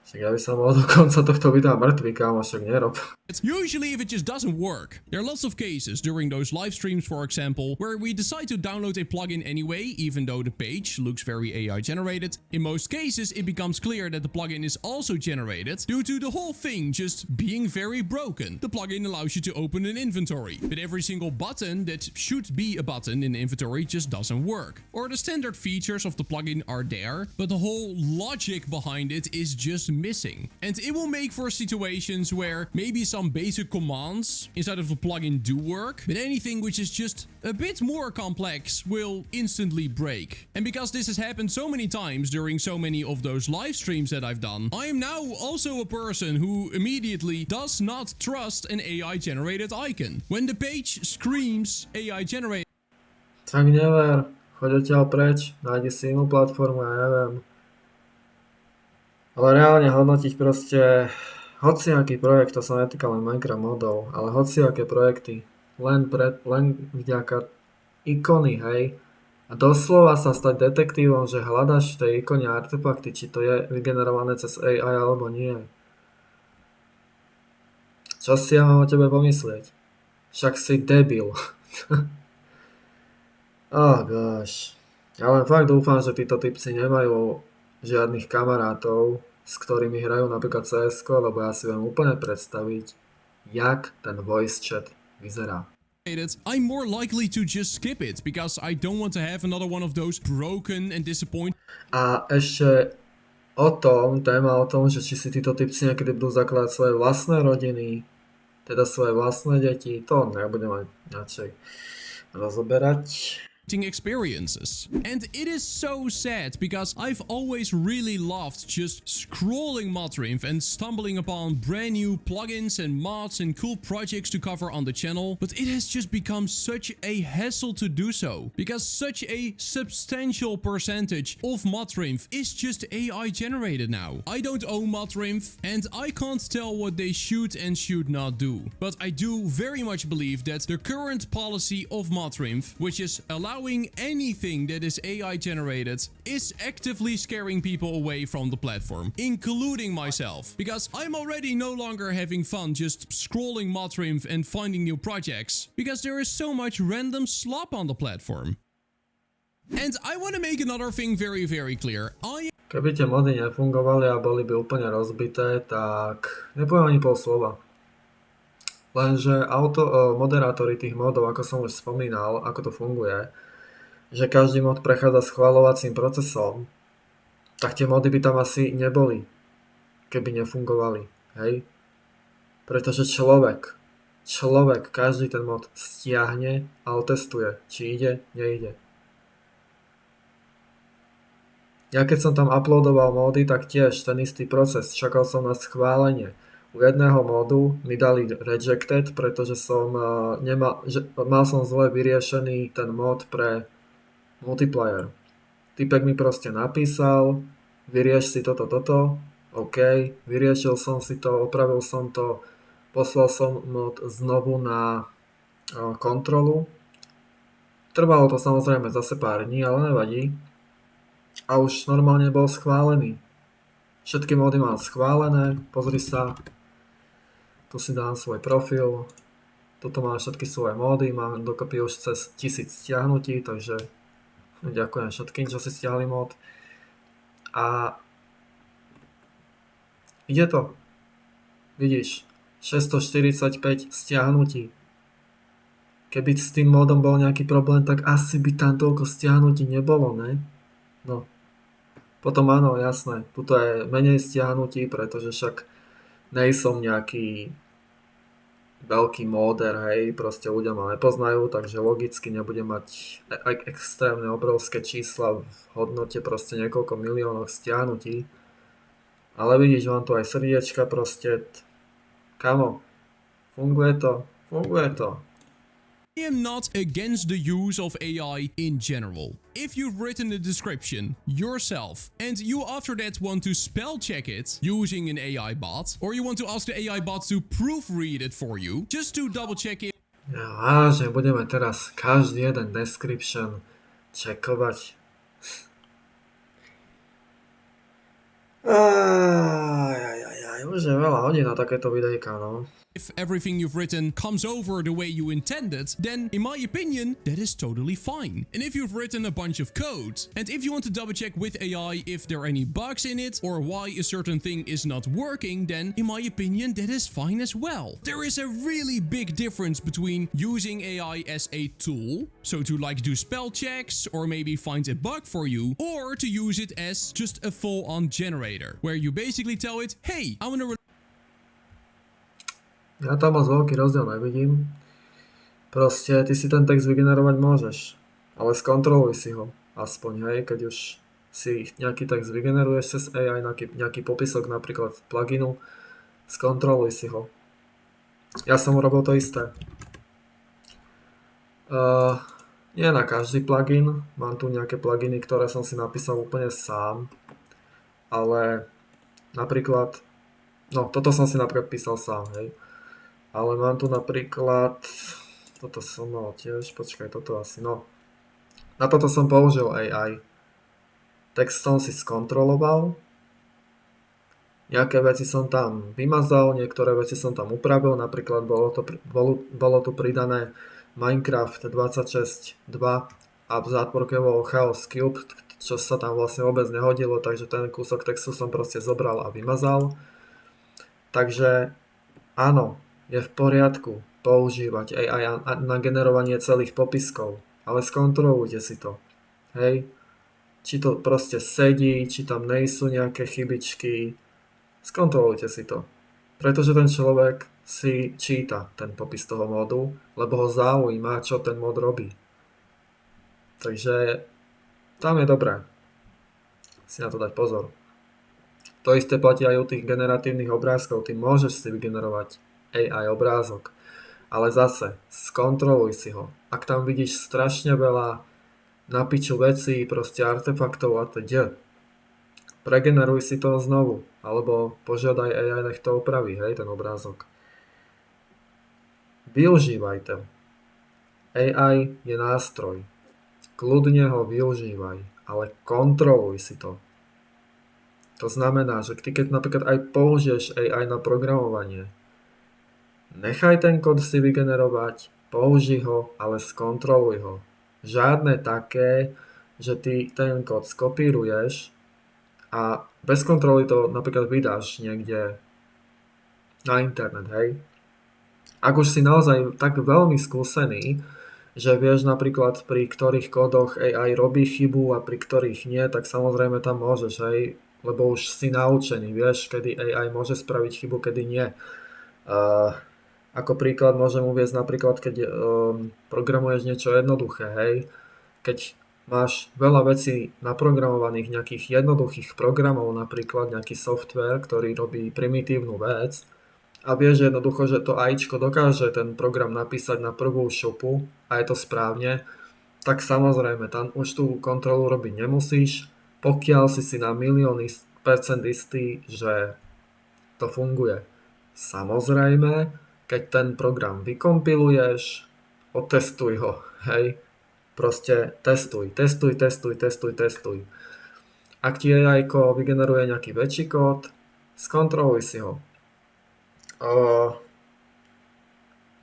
S1: však ja by som bol do konca tohto videa mŕtvý, kámo, však nerob.
S2: Usually if it just doesn't work. There are lots of cases during those live streams, for example, where we decide to download a plugin anyway, even though the page looks very AI generated. In most cases, it becomes clear that the plugin is also generated due to the whole thing just being very broken. The plugin allows you to open an inventory, but every single button that should be a button in the inventory just doesn't work. Or the standard features of the plugin are there, but the whole logic behind it is just missing. And it will make for situations where maybe some basic commands inside of the plugin do work, but anything which is just a bit more complex will instantly break. And because this has happened so many times during so many of those live streams that I've done, I am now also a person who immediately does not trust an AI generated icon. When the page screams AI generated,
S1: Tak never, choď odtiaľ preč, nájdi si inú platformu, ja neviem. Ale reálne hodnotiť proste hociaký projekt, to sa netýka len Minecraft modov, ale hociaké projekty, len vďaka ikony, hej. A doslova sa stať detektívom, že hľadaš v tej ikone artefakty, či to je vygenerované cez AI alebo nie. Čo si ja mám o tebe pomyslieť? Však si debil. Oh gosh. Ja len fakt dúfam, že títo typci nemajú žiadnych kamarátov, s ktorými hrajú napríklad CS-ko, lebo ja si viem úplne predstaviť, jak ten voice chat vyzerá.
S2: I'm more likely to just skip it because I don't want to have another one of those broken and disappointing
S1: A ešte téma o tom, že či si títo typci niekedy budú zakladať svoje vlastné rodiny, teda svoje vlastné deti, to nebudem aj radšej rozoberať.
S2: experiences. And it is so sad because I've always really loved just scrolling Modrinf and stumbling upon brand new plugins and mods and cool projects to cover on the channel, but it has just become such a hassle to do so because such a substantial percentage of Modrinf is just AI generated now. I don't own Modrinf and I can't tell what they should and should not do, but I do very much believe that the current policy of Modrinf, which is allowing anything that is AI generated, is actively scaring people away from the platform, including myself, because I'm already no longer having fun just scrolling Modrinf and finding new projects, because there is so much random slop on the platform. And I want to make another thing very, very clear.
S1: Keby tie mody nefungovali a boli by úplne rozbité, tak nepoviem ani pol slova. Lenže moderátori tých modov, ako som už spomínal, ako to funguje, že každý mod prechádza schvaľovacím procesom, tak tie mody by tam asi neboli, keby nefungovali, hej? Pretože človek každý ten mod stiahne a otestuje, či ide, nejde. Ja keď som tam uploadoval mody, tak tiež ten istý proces, čakal som na schválenie. U jedného modu mi dali rejected, pretože mal som zle vyriešený ten mod pre multiplayer. Typek mi proste napísal, vyrieš si toto, OK, vyriešil som si to, opravil som to, poslal som mod znovu na kontrolu. Trvalo to samozrejme zase pár dní, ale nevadí. A už normálne bol schválený. Všetky mody mám schválené, pozri sa. Tu si dám svoj profil, toto mám všetky svoje módy, mám dokopy už cez 1000 stiahnutí, takže ďakujem všetkým, čo si stiahli mód. A ide to. Vidíš, 645 stiahnutí. Keby s tým módom bol nejaký problém, tak asi by tam toľko stiahnutí nebolo, ne? No. Potom áno, jasné, tuto je menej stiahnutí, pretože však nejsom nejaký veľký móder, hej, proste ľudia ma nepoznajú, takže logicky nebudem mať extrémne obrovské čísla v hodnote proste niekoľko miliónov stiahnutí. Ale vidíš, mám tu aj srdiečka proste, kamo, funguje to.
S2: I am not against the use of AI in general. If you've written a description yourself and you after that want to spell check it using an AI bot, or you want to ask the AI bot to proofread it for you, just to double check it.
S1: Ja vážne, budeme teraz každý jeden description čekovať. Už je veľa hodín na takéto videjka, no.
S2: If everything you've written comes over the way you intended, then in my opinion, that is totally fine. And if you've written a bunch of code, and if you want to double check with AI if there are any bugs in it, or why a certain thing is not working, then in my opinion, that is fine as well. There is a really big difference between using AI as a tool, so to like do spell checks, or maybe find a bug for you, or to use it as just a full-on generator, where you basically tell it, hey, I want to
S1: Ja tam moc veľký rozdiel nevidím. Proste ty si ten text vygenerovať môžeš, ale skontroluj si ho. Aspoň, hej, keď už si nejaký text vygeneruješ cez AI, nejaký popisok napríklad pluginu, skontroluj si ho. Ja som urobil to isté. Nie na každý plugin, mám tu nejaké pluginy, ktoré som si napísal úplne sám, ale napríklad, no toto som si napríklad písal sám, hej. Ale mám tu napríklad, toto som mal tiež, počkaj, toto asi, no. Na toto som použil AI. Text som si skontroloval, nejaké veci som tam vymazal, niektoré veci som tam upravil, napríklad bolo tu pridané Minecraft 26.2 a v zátvorke bol Chaos Cube, čo sa tam vlastne vôbec nehodilo, takže ten kúsok textu som proste zobral a vymazal. Takže áno, je v poriadku používať AI na generovanie celých popiskov, ale skontrolujte si to. Hej? Či to proste sedí, či tam nejsú nejaké chybičky, skontrolujte si to. Pretože ten človek si číta ten popis toho módu, lebo ho zaujíma, čo ten mód robí. Takže tam je dobré si na to dať pozor. To isté platí aj u tých generatívnych obrázkov. Ty môžeš si vygenerovať AI obrázok, ale zase skontroluj si ho. Ak tam vidíš strašne veľa na piču vecí, proste artefaktov a teď, pregeneruj si to znovu, alebo požiadaj AI, nech to opraví, hej, ten obrázok. Využívaj to. AI je nástroj. Kľudne ho využívaj, ale kontroluj si to. To znamená, že ty keď napríklad aj použiješ AI na programovanie, nechaj ten kód si vygenerovať, použij ho, ale skontroluj ho. Žiadne také, že ty ten kód skopíruješ a bez kontroly to napríklad vydáš niekde na internet, hej. Ak už si naozaj tak veľmi skúsený, že vieš napríklad pri ktorých kódoch AI robí chybu a pri ktorých nie, tak samozrejme tam môžeš, hej, lebo už si naučený, vieš, kedy AI môže spraviť chybu, kedy nie. Ako príklad môžem uviesť napríklad, keď programuješ niečo jednoduché, hej, keď máš veľa vecí naprogramovaných, nejakých jednoduchých programov, napríklad nejaký software, ktorý robí primitívnu vec a vieš jednoducho, že to AIčko dokáže ten program napísať na prvú šupu a je to správne, tak samozrejme tam už tú kontrolu robiť nemusíš, pokiaľ si na milióny percent istý, že to funguje. Samozrejme, keď ten program vykompiluješ, otestuj ho, hej. Proste testuj. Ak ti AI-ko vygeneruje nejaký väčší kód, skontroluj si ho.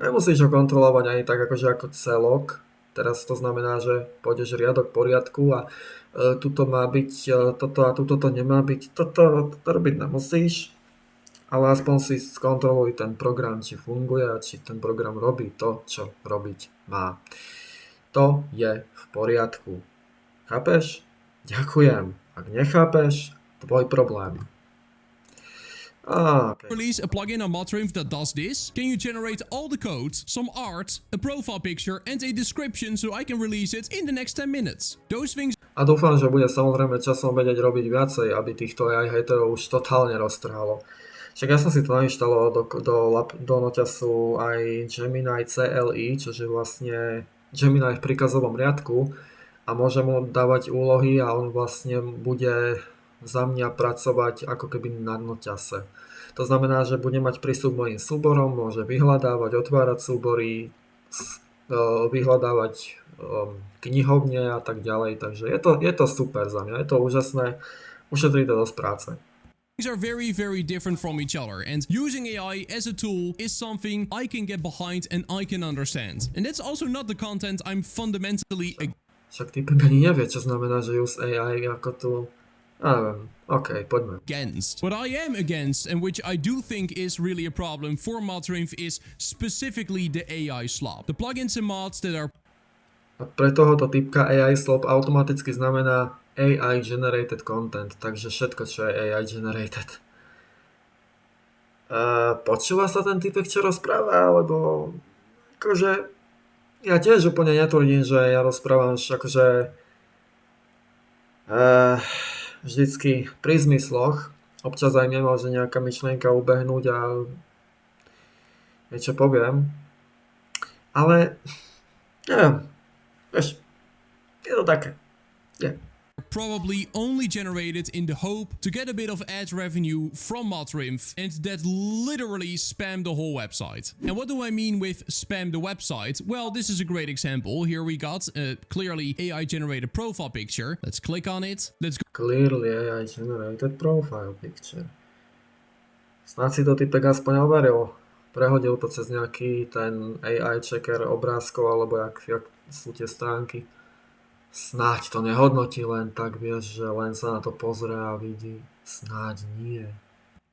S1: Nemusíš ho kontrolovať ani tak akože ako celok. Teraz to znamená, že pôjdeš riadok poriadku a tuto má byť toto a tuto to nemá byť. Toto robiť nemusíš. Ale aspoň si skontroluj ten program, či funguje a či ten program robí to, čo robiť má. To je v poriadku. Chápeš? Ďakujem. Ak nechápeš, tvoj problém. Okay.
S2: Release a plugin on Motrium that does this. Can you generate all the code, some art, a profile picture and a description so I can release it in the next 10 minutes? Those things
S1: A dúfam, že bude samozrejme časom vedieť robiť viacej, aby týchto AI haterov už totálne roztrhalo. Však ja som si to nainštaloval do noťasu aj Gemini CLI, čo je vlastne Gemini v príkazovom riadku a môžem mu dávať úlohy a on vlastne bude za mňa pracovať ako keby na noťase. To znamená, že bude mať prístup k mojim súborom, môže vyhľadávať, otvárať súbory, vyhľadávať knihovne a tak ďalej, takže je to super za mňa, je to úžasné, ušetrí to dosť práce.
S2: are very, very different from each other, and using AI as a tool is something I can get behind and I can understand. And that's also not the content I'm fundamentally
S1: Však typek ani nevie, čo znamená, že use AI ako tu... neviem, poďme.
S2: against. What I am against, and which I do think is really a problem for Motrium, is specifically the AI slop. The plugins and mods that are
S1: A pre tohoto typka AI slop automaticky znamená AI generated content, takže všetko, čo je AI generated. Počúva sa ten typek, čo rozpráva, alebo akože ja tiež úplne netvrdím, že ja rozprávam akože vždycky pri zmysloch. Občas aj mne môže nejaká myšlienka ubehnúť a niečo poviem. Ale neviem, vieš, je to také. Yeah.
S2: probably only generated in the hope to get a bit of ad revenue from Motrium, and that literally spam the whole website. And what do I mean with spam the website? Well, this is a great example. Here we got a clearly AI generated profile picture. Let's click on it. Let's go.
S1: Clearly AI generated profile picture. Snad si to typek aspoň overil. Prehodil to cez nejaký ten AI checker obrázkov, alebo jak sú tie stránky. Snáď to nehodnotí len tak, vieš, že len sa na to pozrie a vidí. Snáď nie.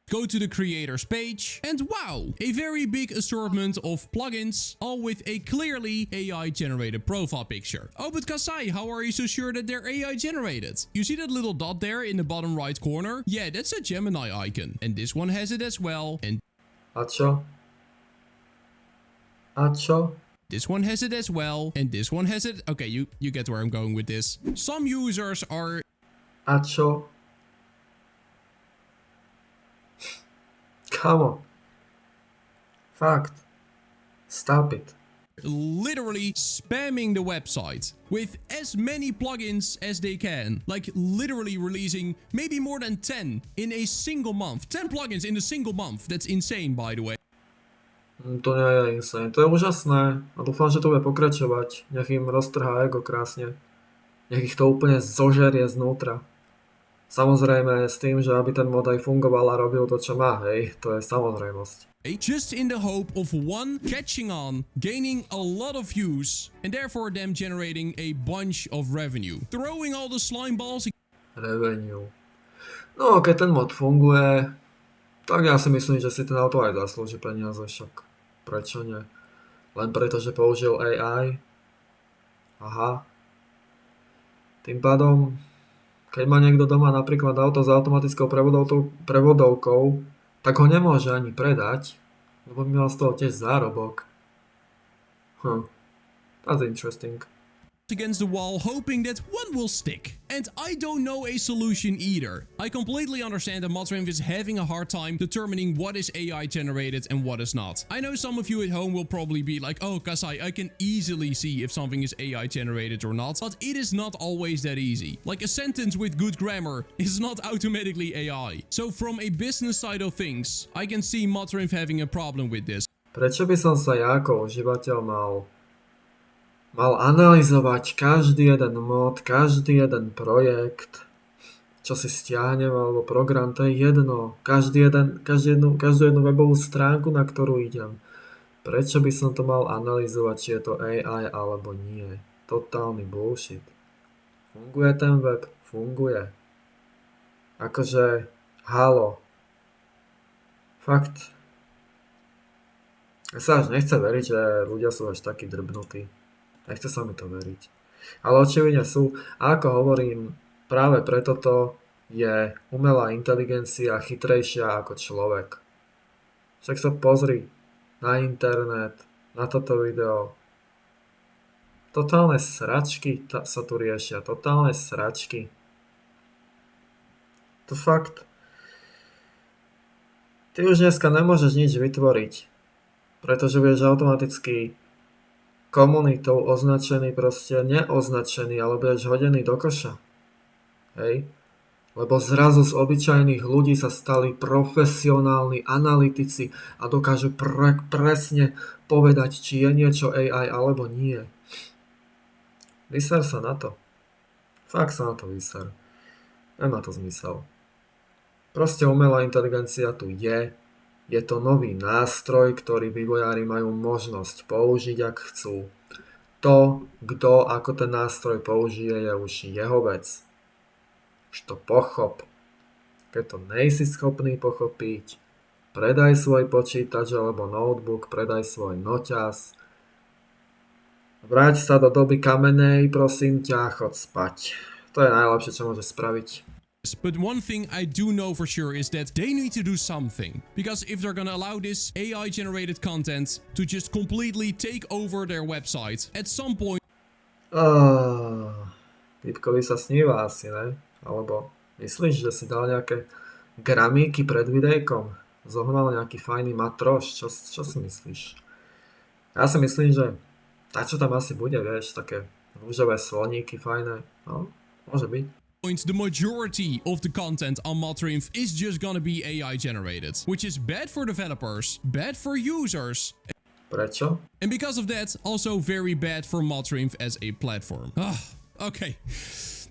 S2: Go to the creators page, and wow, a very big assortment of plugins, all with a clearly AI generated profile picture. Oh, but Kasai, how are you so sure that they're AI generated? You see that little dot there in the bottom right corner? Yeah, that's a Gemini icon, and this one has it as well, and
S1: A čo? A čo?
S2: this one has it as well, and this one has it. Okay, you get where I'm going with this. Some users are
S1: A čo? Come on. Fact. Stop it.
S2: literally spamming the website with as many plugins as they can. Like literally releasing maybe more than 10 in a single month. 10 plugins in a single month. That's insane, by the way.
S1: To nie je insane. To je úžasné. A dúfam, že to bude pokračovať. Nech im roztrhá ego krásne. Nech ich to úplne zožerie znútra. Samozrejme s tým, že aby ten mod aj fungoval a robil to, čo má, hej. To je samozrejmosť.
S2: Just in the hope of one catching on, gaining a lot of views, and therefore them generating a bunch of revenue. Throwing all the slime balls.
S1: Revenue. No, keď ten mod funguje, tak ja si myslím, že si ten auto aj zaslúži peniaze, však prečo nie? Len preto, že použil AI? Aha. Tým pádom, keď má niekto doma napríklad auto s automatickou prevodovkou, tak ho nemôže ani predať, lebo by mal z toho tiež zárobok. That's interesting.
S2: Against the wall, hoping that one will stick. And I don't know a solution either. I completely understand that Motrium is having a hard time determining what is AI generated and what is not. I know some of you at home will probably be like, oh Kasai, I can easily see if something is AI generated or not, but it is not always that easy. Like a sentence with good grammar is not automatically AI. So from a business side of things, I can see Motrium having a problem with this.
S1: Prečo by som sa ja ako užívateľ mal analyzovať každý jeden mod, každý jeden projekt, čo si stiahnem, alebo program, to je jedno. Každú jednu webovú stránku, na ktorú idem. Prečo by som to mal analyzovať, či je to AI alebo nie? Totálny bullshit. Funguje ten web? Funguje. Akože, halo. Fakt. Ja sa až nechce veriť, že ľudia sú až takí drbnutí. Nechce sa mi to veriť. Ale očividne sú. A ako hovorím, Práve preto to je umelá inteligencia chytrejšia ako človek. Však sa pozri na internet, na toto video. Totálne sračky sa tu riešia, totálne sračky. To fakt. Ty už dneska nemôžeš nič vytvoriť, pretože budeš automaticky komunitou označený, proste neoznačený, ale budeš hodený do koša. Hej? Lebo zrazu z obyčajných ľudí sa stali profesionálni analytici a dokážu presne povedať, či je niečo AI alebo nie. Vyser sa na to. Fakt sa na to vyser. Nemá to zmysel. Proste umelá inteligencia tu je. Je to nový nástroj, ktorý vývojári majú možnosť použiť, ak chcú. To, kto ako ten nástroj použije, je už jeho vec. Už to pochop. Keď to nejsi schopný pochopiť, predaj svoj počítač alebo notebook, predaj svoj noťaz. Vráť sa do doby kamenej, prosím ťa, chod spať. To je najlepšie, čo môže spraviť.
S2: But one thing I do know for sure is that they need to do something. Because if they're gonna allow this AI generated content to just completely take over their website, at some point...
S1: Typkovi sa sníva asi, ne? Alebo myslíš, že si dal nejaké gramíky pred videjkom? Zohnal nejaký fajný matroš? Čo si myslíš? Ja si myslím, že čo tam asi bude, vieš, také rúžové sloníky fajné. No, môže byť.
S2: The majority of the content on Motriumf is just gonna be AI generated, which is bad for developers, bad for users.
S1: Prečo?
S2: And because of that, also very bad for Motriumf as a platform. Okay.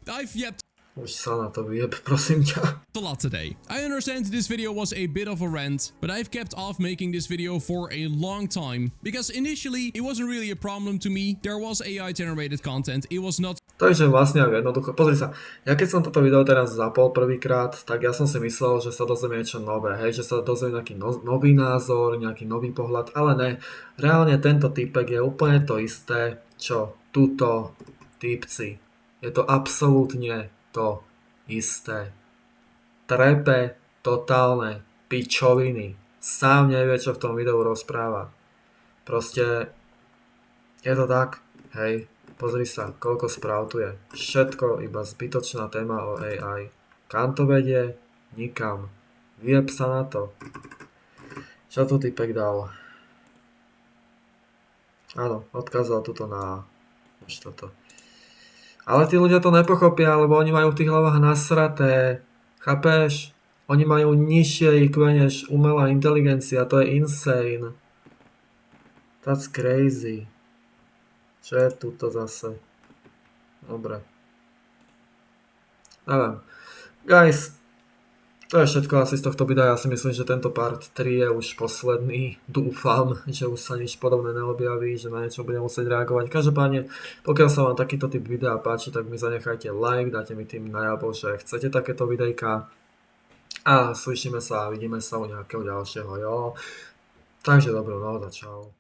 S2: I've yapped
S1: Už sa na to vyjeb, prosím ťa.
S2: a lot today. I understand this video was a bit of a rant, but I've kept off making this video for a long time, because initially it wasn't really a problem to me. There was AI generated content, it was not...
S1: Takže vlastne jednoducho, pozri sa, ja keď som toto video teraz zapol prvýkrát, tak ja som si myslel, že sa dozviem niečo nové, hej, že sa dozviem nejaký nový názor, nejaký nový pohľad, ale ne, reálne tento typek je úplne to isté, čo túto typci. Je to absolútne to isté. Trepe totálne pičoviny. Sám nevie, čo v tom videu rozpráva. Proste je to tak, hej, pozri sa, koľko správ tu je. Všetko iba zbytočná téma o AI. Kam to vedie? Nikam. Vyjeb sa na to. Čo tu typek dal? Áno, odkázal tuto na už toto. Ale tí ľudia to nepochopia, lebo oni majú v tých hlavách nasraté. Chápeš? Oni majú nižšie IQ než umelá inteligencia. To je insane. That's crazy. Čo je tuto zase? Dobre. Neviem. Guys, to je všetko asi z tohto videa. Ja si myslím, že tento part 3 je už posledný. Dúfam, že už sa nič podobné neobjaví, že na niečo budem musieť reagovať. Každopádne, pokiaľ sa vám takýto typ videa páči, tak mi zanechajte like, dáte mi tým najavo, že chcete takéto videjka. A slyšíme sa a vidíme sa u nejakého ďalšieho, jo. Takže dobrú noc a čau.